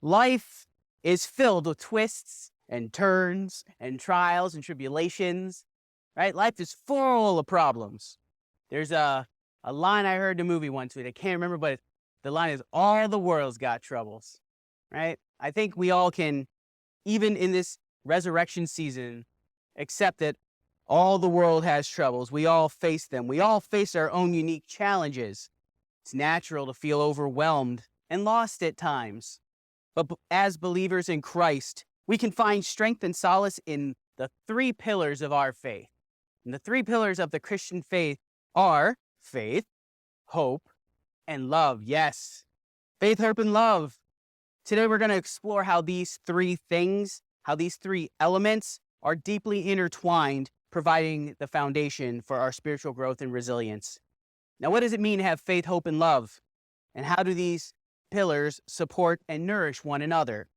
Life is filled with twists and turns and trials and tribulations, right? Life is full of problems. There's a line I heard in a movie once, I can't remember, but the line is, all the world's got troubles, right? I think we all can, even in this resurrection season, accept that all the world has troubles. We all face them. We all face our own unique challenges. It's natural to feel overwhelmed and lost at times. But as believers in Christ, we can find strength and solace in the three pillars of our faith. And the three pillars of the Christian faith are faith, hope, and love. Yes, faith, hope, and love. Today we're going to explore how these three things, how these three elements are deeply intertwined, providing the foundation for our spiritual growth and resilience. Now, what does it mean to have faith, hope, and love? And how do these pillars support and nourish one another?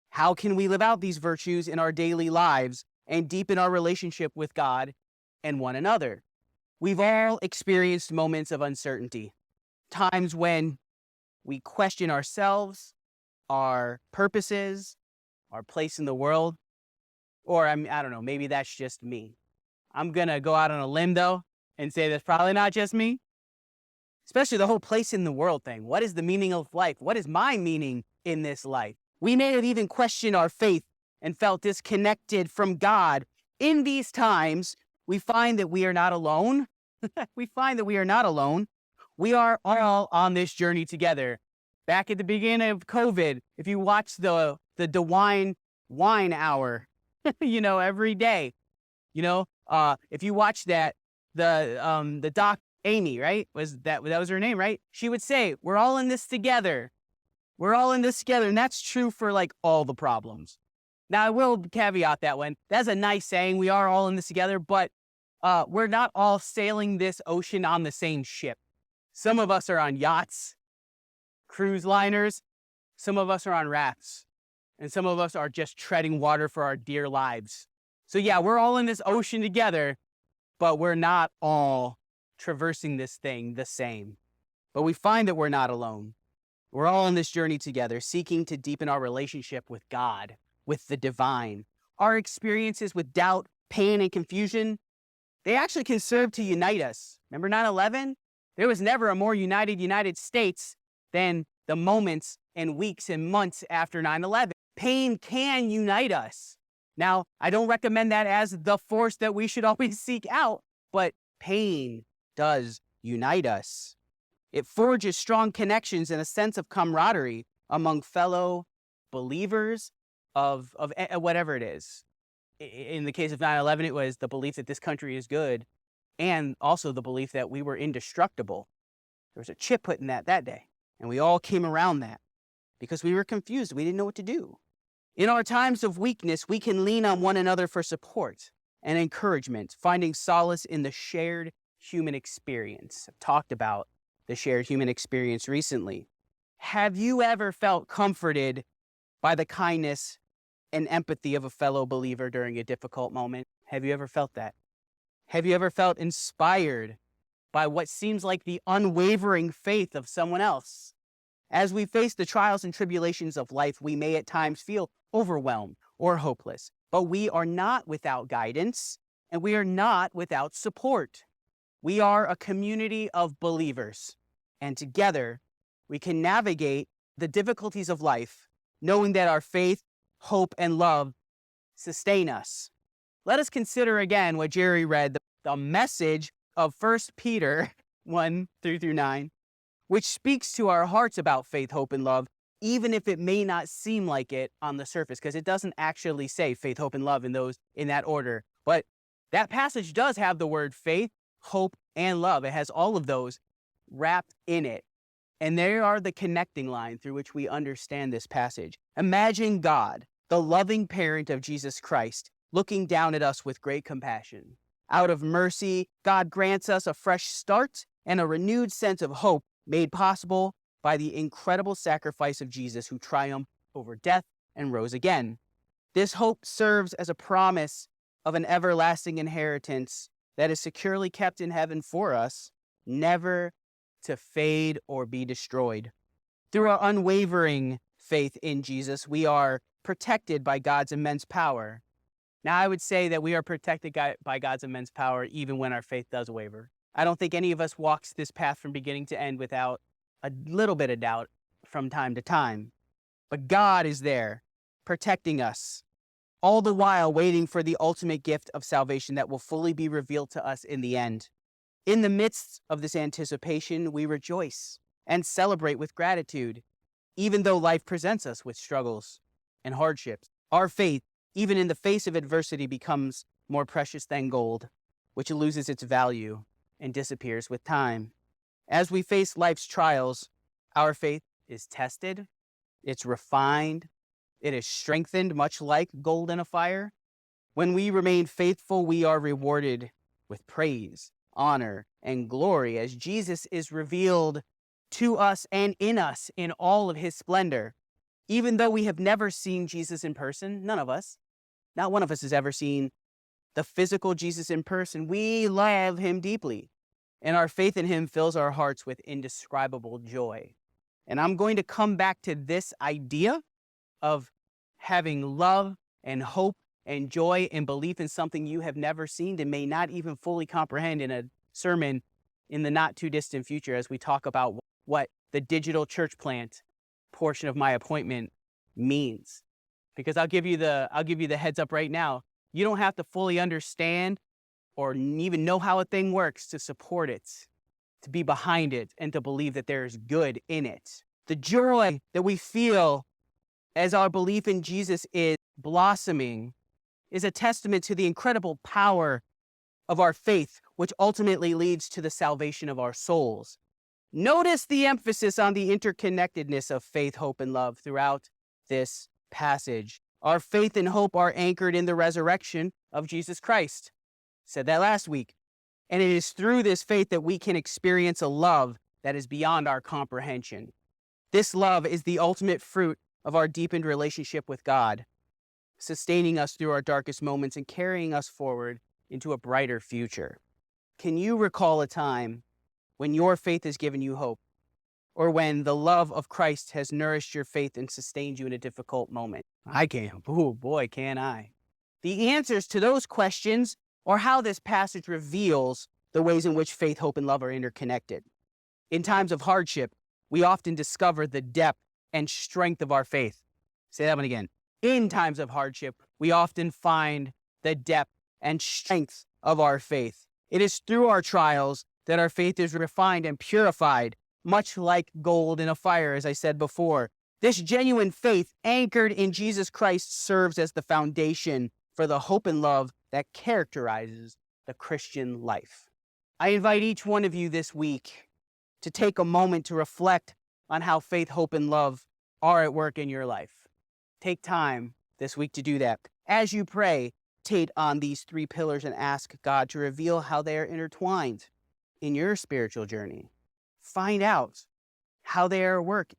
How can we live out these virtues in our daily lives and deepen our relationship with God and one another? We've all experienced moments of uncertainty, times when we question ourselves, our purposes, our place in the world, or I don't know, maybe that's just me. I'm going to go out on a limb, though, and say that's probably not just me. Especially the whole place in the world thing. What is the meaning of life? What is my meaning in this life? We may have even questioned our faith and felt disconnected from God. In these times, we find that we are not alone. We find that we are not alone. We are all on this journey together. Back at the beginning of COVID, if you watch the DeWine wine hour, every day, if you watch that, the doc Amy, right? That was her name, right? She would say, we're all in this together. We're all in this together. And that's true for like all the problems. Now, I will caveat that one. That's a nice saying. We are all in this together, but we're not all sailing this ocean on the same ship. Some of us are on yachts, cruise liners. Some of us are on rafts. And some of us are just treading water for our dear lives. So yeah, we're all in this ocean together, but we're not all traversing this thing the same. But we find that we're not alone. We're all on this journey together, seeking to deepen our relationship with God, with the divine. Our experiences with doubt, pain, and confusion, they actually can serve to unite us. Remember 9/11? There was never a more united United States than the moments and weeks and months after 9/11. Pain can unite us. Now, I don't recommend that as the force that we should always seek out, but pain does unite us. It forges strong connections and a sense of camaraderie among fellow believers of whatever it is. In the case of 9/11, it was the belief that this country is good and also the belief that we were indestructible. There was a chip put in that day, and we all came around that because we were confused. We didn't know what to do. In our times of weakness, we can lean on one another for support and encouragement, finding solace in the shared human experience. I've talked about the shared human experience recently. Have you ever felt comforted by the kindness and empathy of a fellow believer during a difficult moment? Have you ever felt that? Have you ever felt inspired by what seems like the unwavering faith of someone else? As we face the trials and tribulations of life, we may at times feel overwhelmed or hopeless, but we are not without guidance and we are not without support. We are a community of believers, and together we can navigate the difficulties of life, knowing that our faith, hope, and love sustain us. Let us consider again what Jerry read, the message of 1 Peter 1:3-9, which speaks to our hearts about faith, hope, and love, even if it may not seem like it on the surface, because it doesn't actually say faith, hope, and love in that order. But that passage does have the word faith, hope, and love. It has all of those wrapped in it. And they are the connecting line through which we understand this passage. Imagine God, the loving parent of Jesus Christ, looking down at us with great compassion. Out of mercy, God grants us a fresh start and a renewed sense of hope made possible by the incredible sacrifice of Jesus, who triumphed over death and rose again. This hope serves as a promise of an everlasting inheritance that is securely kept in heaven for us, never to fade or be destroyed. Through our unwavering faith in Jesus, we are protected by God's immense power. Now, I would say that we are protected by God's immense power even when our faith does waver. I don't think any of us walks this path from beginning to end without a little bit of doubt from time to time. But God is there, protecting us, all the while waiting for the ultimate gift of salvation that will fully be revealed to us in the end. In the midst of this anticipation, we rejoice and celebrate with gratitude, even though life presents us with struggles and hardships. Our faith, even in the face of adversity, becomes more precious than gold, which loses its value and disappears with time. As we face life's trials, our faith is tested, it's refined, it is strengthened, much like gold in a fire. When we remain faithful, we are rewarded with praise, honor, and glory as Jesus is revealed to us and in us in all of his splendor. Even though we have never seen Jesus in person, none of us, not one of us has ever seen the physical Jesus in person, we love him deeply, and our faith in him fills our hearts with indescribable joy. And I'm going to come back to this idea of having love and hope and joy and belief in something you have never seen and may not even fully comprehend in a sermon in the not too distant future as we talk about what the digital church plant portion of my appointment means. Because I'll give you the heads up right now. You don't have to fully understand or even know how a thing works to support it, to be behind it, and to believe that there is good in it. The joy that we feel as our belief in Jesus is blossoming is a testament to the incredible power of our faith, which ultimately leads to the salvation of our souls. Notice the emphasis on the interconnectedness of faith, hope, and love throughout this passage. Our faith and hope are anchored in the resurrection of Jesus Christ. Said that last week. And it is through this faith that we can experience a love that is beyond our comprehension. This love is the ultimate fruit of our deepened relationship with God, sustaining us through our darkest moments and carrying us forward into a brighter future. Can you recall a time when your faith has given you hope, or when the love of Christ has nourished your faith and sustained you in a difficult moment? I can. Oh boy, can I. The answers to those questions are how this passage reveals the ways in which faith, hope, and love are interconnected. In times of hardship, we often discover the depth and strength of our faith. Say that one again. In times of hardship, we often find the depth and strength of our faith. It is through our trials that our faith is refined and purified, much like gold in a fire, as I said before. This genuine faith anchored in Jesus Christ serves as the foundation for the hope and love that characterizes the Christian life. I invite each one of you this week to take a moment to reflect on how faith, hope, and love are at work in your life. Take time this week to do that. As you pray, meditate on these three pillars and ask God to reveal how they are intertwined in your spiritual journey. Find out how they are at work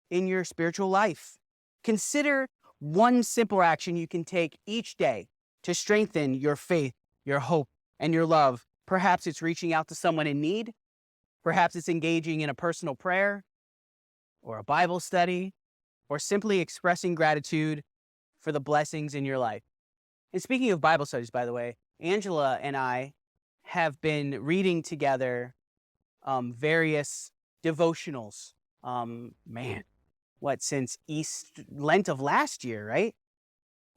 in your spiritual life. Consider one simple action you can take each day to strengthen your faith, your hope, and your love. Perhaps it's reaching out to someone in need. Perhaps it's engaging in a personal prayer or a Bible study, or simply expressing gratitude for the blessings in your life. And speaking of Bible studies, by the way, Angela and I have been reading together various devotionals. Since Lent of last year, right?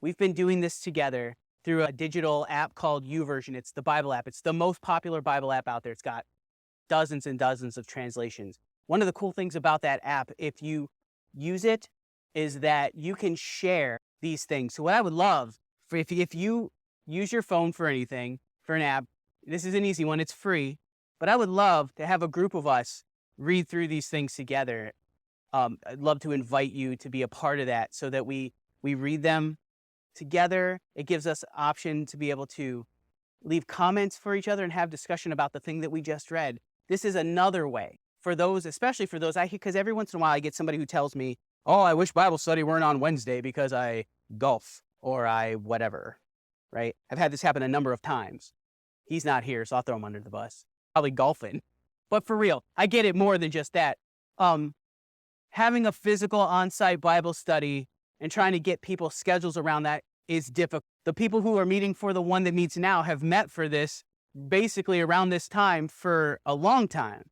We've been doing this together through a digital app called YouVersion. It's the Bible app. It's the most popular Bible app out there. It's got dozens and dozens of translations. One of the cool things about that app, if you use it, is that you can share these things. So what I would love, if you use your phone for anything, for an app, this is an easy one, it's free, but I would love to have a group of us read through these things together. I'd love to invite you to be a part of that so that we read them together. It gives us option to be able to leave comments for each other and have discussion about the thing that we just read. This is another way for those, especially for those, because every once in a while I get somebody who tells me, oh, I wish Bible study weren't on Wednesday because I golf or I whatever, right? I've had this happen a number of times. He's not here, so I'll throw him under the bus. Probably golfing. But for real, I get it more than just that. Having a physical on-site Bible study and trying to get people's schedules around that is difficult. The people who are meeting for the one that meets now have met for this basically around this time for a long time.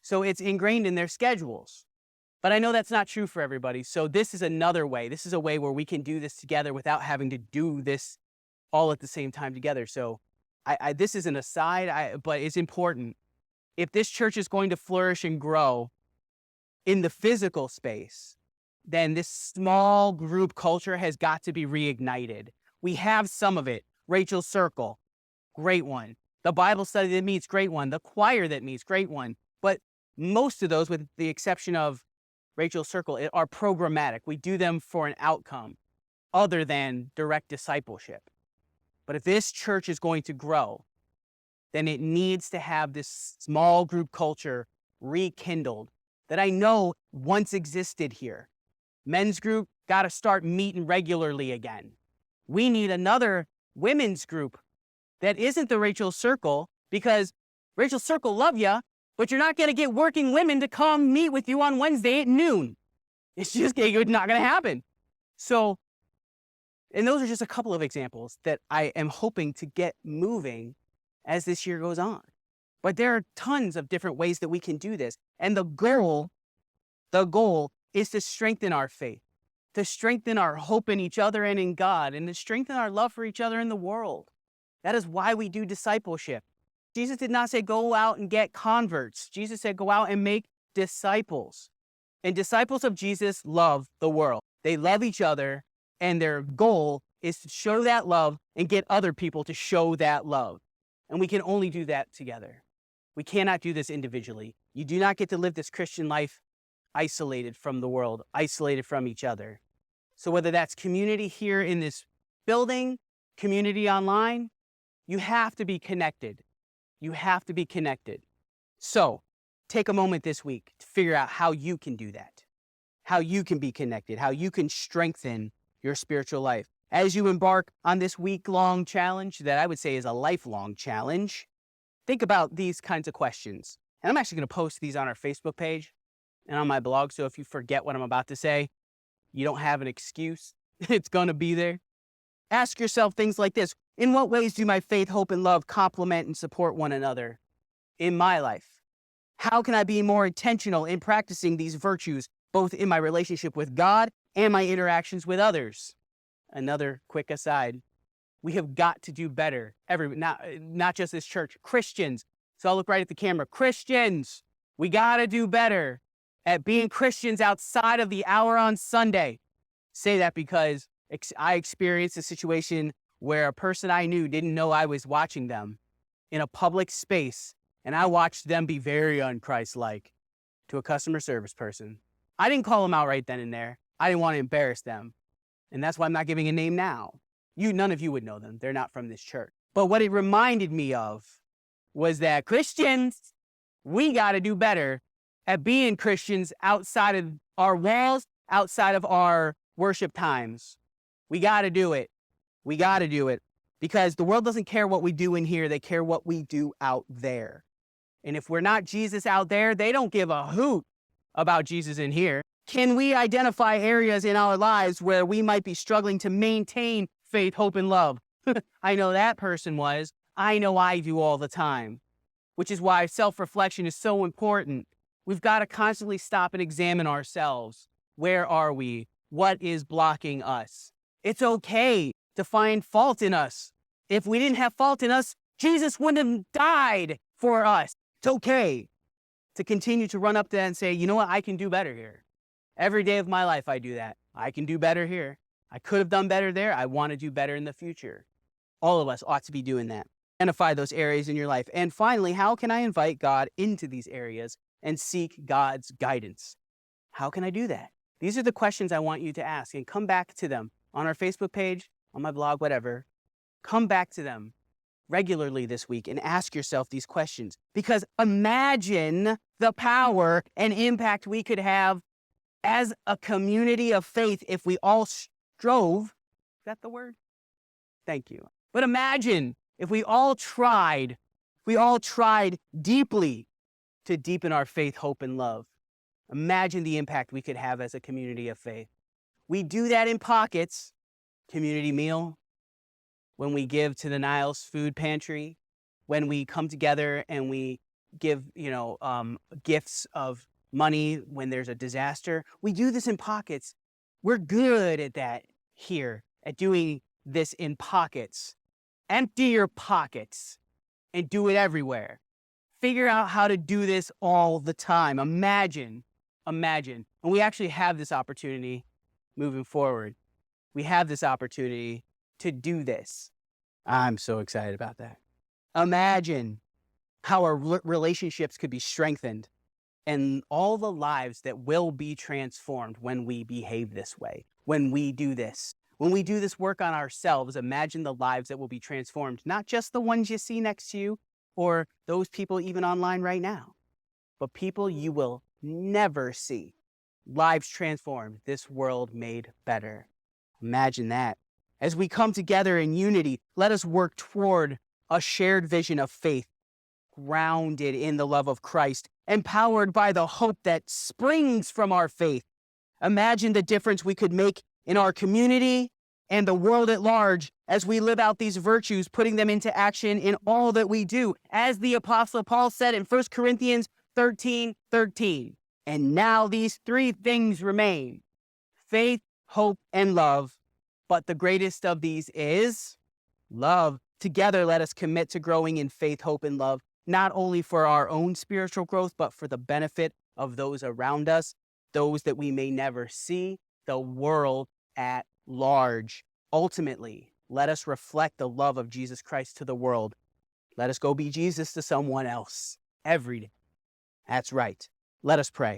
So it's ingrained in their schedules. But I know that's not true for everybody. So this is another way. This is a way where we can do this together without having to do this all at the same time together. So this is an aside, but it's important. If this church is going to flourish and grow in the physical space, then this small group culture has got to be reignited. We have some of it. Rachel's Circle, great one. The Bible study that meets, great one. The choir that meets, great one. But most of those, with the exception of Rachel's Circle, are programmatic. We do them for an outcome other than direct discipleship. But if this church is going to grow, then it needs to have this small group culture rekindled that I know once existed here. Men's group got to start meeting regularly again. We need another women's group that isn't the Rachel Circle, because Rachel Circle love ya, but you're not going to get working women to come meet with you on Wednesday at noon. It's just not going to happen. So, and those are just a couple of examples that I am hoping to get moving as this year goes on. But there are tons of different ways that we can do this. And the goal is to strengthen our faith, to strengthen our hope in each other and in God, and to strengthen our love for each other in the world. That is why we do discipleship. Jesus did not say go out and get converts. Jesus said go out and make disciples. And disciples of Jesus love the world. They love each other, and their goal is to show that love and get other people to show that love. And we can only do that together. We cannot do this individually. You do not get to live this Christian life isolated from the world, isolated from each other. So whether that's community here in this building, community online, you have to be connected. You have to be connected. So take a moment this week to figure out how you can do that, how you can be connected, how you can strengthen your spiritual life. As you embark on this week-long challenge that I would say is a lifelong challenge, think about these kinds of questions. And I'm actually going to post these on our Facebook page and on my blog. So if you forget what I'm about to say, you don't have an excuse. It's going to be there. Ask yourself things like this. In what ways do my faith, hope, and love complement and support one another in my life? How can I be more intentional in practicing these virtues, both in my relationship with God and my interactions with others? Another quick aside. We have got to do better. Not just this church, Christians. So I'll look right at the camera. Christians, we got to do better at being Christians outside of the hour on Sunday. Say that because I experienced a situation where a person I knew didn't know I was watching them in a public space, and I watched them be very un-Christ-like to a customer service person. I didn't call them out right then and there. I didn't want to embarrass them. And that's why I'm not giving a name now. None of you would know them. They're not from this church. But what it reminded me of was that Christians, we got to do better at being Christians outside of our walls, outside of our worship times. We got to do it. We got to do it because the world doesn't care what we do in here. They care what we do out there. And if we're not Jesus out there, they don't give a hoot about Jesus in here. Can we identify areas in our lives where we might be struggling to maintain faith, hope, and love? I know that person was. I know I do all the time, which is why self-reflection is so important. We've got to constantly stop and examine ourselves. Where are we? What is blocking us? It's okay to find fault in us. If we didn't have fault in us, Jesus wouldn't have died for us. It's okay to continue to run up to that and say, you know what? I can do better here. Every day of my life, I do that. I can do better here. I could have done better there. I want to do better in the future. All of us ought to be doing that. Identify those areas in your life. And finally, how can I invite God into these areas and seek God's guidance? How can I do that? These are the questions I want you to ask, and come back to them on our Facebook page, on my blog, whatever. Come back to them regularly this week and ask yourself these questions, because imagine the power and impact we could have as a community of faith if we all strove. Is that the word? Thank you. But imagine if we all tried deeply to deepen our faith, hope, and love. Imagine the impact we could have as a community of faith. We do that in pockets, community meal, when we give to the Niles Food Pantry, when we come together and we give, gifts of money when there's a disaster. We do this in pockets. We're good at that here, at doing this in pockets. Empty your pockets and do it everywhere. Figure out how to do this all the time. Imagine. And we actually have this opportunity moving forward. We have this opportunity to do this. I'm so excited about that. Imagine how our relationships could be strengthened and all the lives that will be transformed when we behave this way, when we do this. When we do this work on ourselves, imagine the lives that will be transformed, not just the ones you see next to you or those people even online right now, but people you will never see. Lives transformed, this world made better. Imagine that. As we come together in unity, let us work toward a shared vision of faith, grounded in the love of Christ, empowered by the hope that springs from our faith. Imagine the difference we could make in our community and the world at large as we live out these virtues, putting them into action in all that we do. As the Apostle Paul said in 1 Corinthians 13:13, and now these three things remain: faith, hope, and love. But the greatest of these is love. Together, let us commit to growing in faith, hope, and love, not only for our own spiritual growth, but for the benefit of those around us, those that we may never see, the world at large. Ultimately, let us reflect the love of Jesus Christ to the world. Let us go be Jesus to someone else every day. That's right. Let us pray.